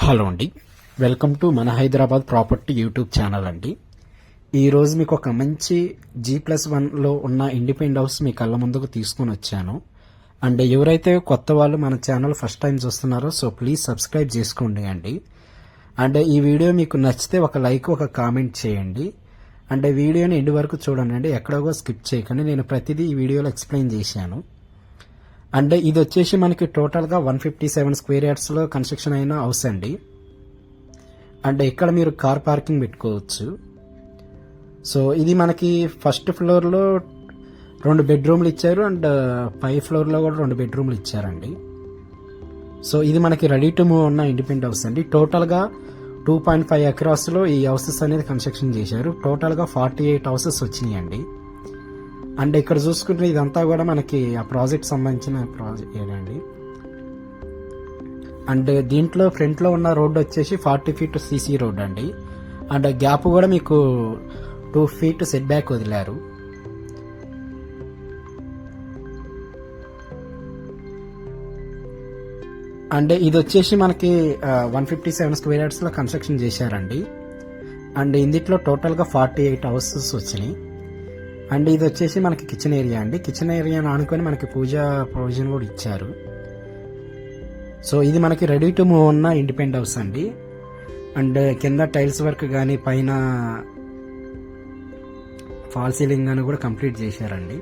Hello అండి, welcome to మన Hyderabad property YouTube channel అండి. ఈరోజు మీకు ఒక మంచి G+1లో ఉన్న ఇండిపెండెంట్ హౌస్ మీ కళ్ళ ముందుకు తీసుకొని వచ్చాను. అండ్ ఎవరైతే కొత్త వాళ్ళు మన ఛానల్ ఫస్ట్ టైం చూస్తున్నారో సో ప్లీజ్ సబ్స్క్రైబ్ చేసుకోండి అండి. అండ్ ఈ వీడియో మీకు నచ్చితే ఒక లైక్ ఒక కామెంట్ చేయండి. అండ్ వీడియోని ఎండ్ వరకు చూడండి, ఎక్కడో స్కిప్ చేయకండి. నేను ప్రతిదీ ఈ వీడియోలో ఎక్స్ప్లెయిన్ చేశాను. అండ్ ఇది వచ్చేసి మనకి టోటల్గా 157 స్క్వేర్ యార్డ్స్లో కన్స్ట్రక్షన్ అయిన హౌస్ అండి. అండ్ ఇక్కడ మీరు కార్ పార్కింగ్ పెట్టుకోవచ్చు. సో ఇది మనకి ఫస్ట్ ఫ్లోర్లో 2 బెడ్రూమ్లు ఇచ్చారు అండ్ పై ఫ్లోర్లో కూడా 2 బెడ్రూమ్లు ఇచ్చారండి. సో ఇది మనకి రెడీ టు మూవ్ ఉన్న ఇండిపెండెంట్ హౌస్ అండి. టోటల్గా 2.5 ఎకరాస్లో ఈ హౌసెస్ అనేది కన్స్ట్రక్షన్ చేశారు. టోటల్గా 48 హౌసెస్ వచ్చినాయండి. అండ్ ఇక్కడ చూసుకుంటే ఇదంతా కూడా మనకి ఆ ప్రాజెక్ట్ సంబంధించిన ప్రాజెక్ట్ ఏదండి. అండ్ దీంట్లో ఫ్రంట్లో ఉన్న రోడ్డు వచ్చేసి 40 feet CC రోడ్ అండి. అండ్ గ్యాప్ కూడా మీకు 2 feet సెట్ బ్యాక్ వదిలారు. అండ్ ఇది వచ్చేసి మనకి 157 స్క్వేర్ యార్డ్స్లో కన్స్ట్రక్షన్ చేశారండి. అండ్ ఇందులో టోటల్గా 48 హౌసెస్ వచ్చినాయి. అండ్ ఇది వచ్చేసి మనకి కిచెన్ ఏరియా అండి. కిచెన్ ఏరియాను ఆనుకొని మనకి పూజా ప్రొవిజన్ కూడా ఇచ్చారు. సో ఇది మనకి రెడీ టు మూవ్ ఉన్న ఇండిపెండెంట్ హౌస్ అండి. అండ్ కింద టైల్స్ వర్క్ కానీ పైన ఫాల్ సీలింగ్ కానీ కూడా కంప్లీట్ చేశారండి.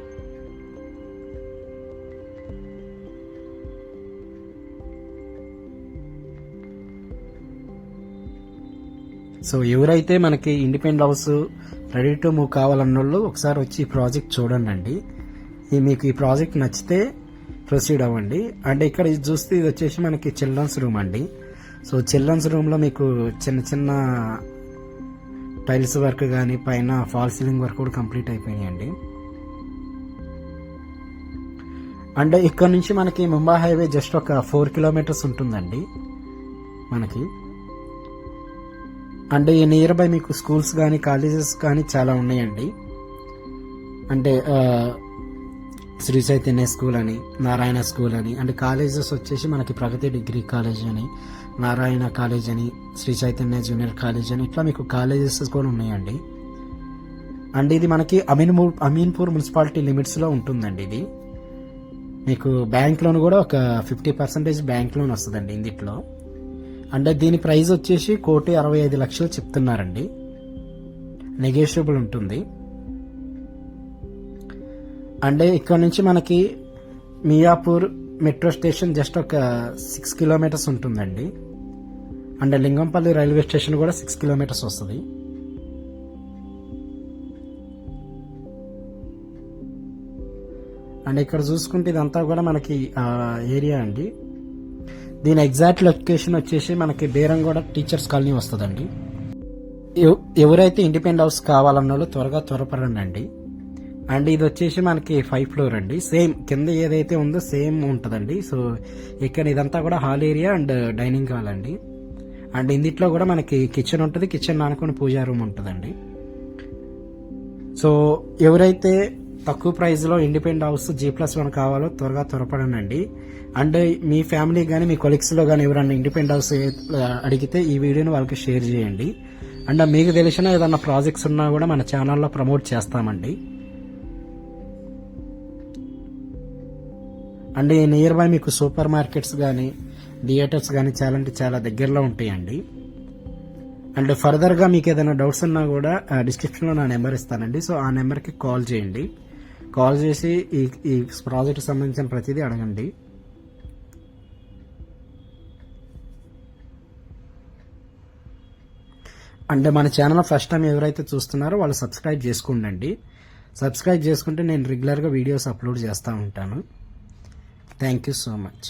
సో ఎవరైతే మనకి independent house ready to move కావాలన్న వాళ్ళు ఒకసారి వచ్చి ఈ ప్రాజెక్ట్ చూడండి. మీకు ఈ ప్రాజెక్ట్ నచ్చితే ప్రొసీడ్ అవ్వండి. అండ్ ఇక్కడ ఇది చూస్తే ఇది వచ్చేసి మనకి చిల్డ్రన్స్ రూమ్ అండి. సో చిల్డ్రన్స్ రూమ్లో మీకు చిన్న చిన్న టైల్స్ వర్క్ కానీ పైన ఫాల్ సీలింగ్ వర్క్ కూడా కంప్లీట్ అయిపోయినాయండి. అండ్ ఇక్కడ నుంచి మనకి ముంబై హైవే జస్ట్ ఒక 4 kilometers ఉంటుందండి మనకి. అంటే నియర్ బై మీకు స్కూల్స్ కానీ కాలేజెస్ కానీ చాలా ఉన్నాయండి. అంటే శ్రీ చైతన్య స్కూల్ అని, నారాయణ స్కూల్ అని, అంటే కాలేజెస్ వచ్చేసి మనకి ప్రగతి డిగ్రీ కాలేజ్ అని, నారాయణ కాలేజ్ అని, శ్రీ చైతన్య జూనియర్ కాలేజ్ అని, ఇట్లా మీకు కాలేజెస్ కూడా ఉన్నాయండి. అండ్ ఇది మనకి అమీన్పూర్ మున్సిపాలిటీ లిమిట్స్లో ఉంటుందండి. ఇది మీకు బ్యాంక్ లోన్ కూడా ఒక 50% బ్యాంక్ లోన్ వస్తుందండి ఇందులో. అంటే దీని ప్రైస్ వచ్చేసి 1,65,00,000 చెప్తున్నారండి. నెగోషియబుల్ ఉంటుంది. అంటే ఇక్కడ నుంచి మనకి మియాపూర్ మెట్రో స్టేషన్ జస్ట్ ఒక 6 kilometers ఉంటుందండి. అంటే లింగంపల్లి రైల్వే స్టేషన్ కూడా 6 kilometers వస్తుంది. అండ్ ఇక్కడ చూసుకుంటే ఇదంతా కూడా మనకి ఏరియా అండి. దీని ఎగ్జాక్ట్ లొకేషన్ వచ్చేసి మనకి బేరంగూడ టీచర్స్ కాలనీ వస్తుందండి. ఎవరైతే ఇండిపెండెంట్ హౌస్ కావాలన్న వాళ్ళు త్వరపడండి. అండ్ ఇది వచ్చేసి మనకి 5th floor అండి. సేమ్ కింద ఏదైతే ఉందో సేమ్ ఉంటుందండి. సో ఇక్కడ ఇదంతా కూడా hall area and dining hall అండి. అండ్ ఇందులో కూడా మనకి కిచెన్ ఉంటుంది. కిచెన్ ఆనుకొని పూజా రూమ్ ఉంటుందండి. సో ఎవరైతే తక్కువ ప్రైస్లో ఇండిపెండెంట్ హౌస్ G+1 కావాలో త్వరపడండి. అండ్ మీ ఫ్యామిలీ కానీ మీ కొలీగ్స్లో కానీ ఎవరైనా ఇండిపెండెంట్ హౌస్ అడిగితే ఈ వీడియోని వాళ్ళకి షేర్ చేయండి. అండ్ మీకు తెలిసిన ఏదన్నా ప్రాజెక్ట్స్ ఉన్నా కూడా మన ఛానల్లో ప్రమోట్ చేస్తామండి. అండ్ నియర్ బై మీకు సూపర్ మార్కెట్స్ కానీ థియేటర్స్ కానీ చాలా దగ్గరలో ఉంటాయండి. అండ్ ఫర్దర్గా మీకు ఏదైనా డౌట్స్ ఉన్నా కూడా డిస్క్రిప్షన్లో నా నెంబర్ ఇస్తానండి. సో ఆ నెంబర్కి కాల్ చేయండి. కాల్ చేసి ఈ ప్రాజెక్ట్ సంబంధించిన ప్రతిదీ అడగండి. అంటే మన ఛానల్ ఫస్ట్ టైం ఎవరైతే చూస్తున్నారో వాళ్ళు సబ్స్క్రైబ్ చేసుకోండి. సబ్స్క్రైబ్ చేసుకుంటే నేను రెగ్యులర్గా వీడియోస్ అప్లోడ్ చేస్తూ ఉంటాను. Thank you so much.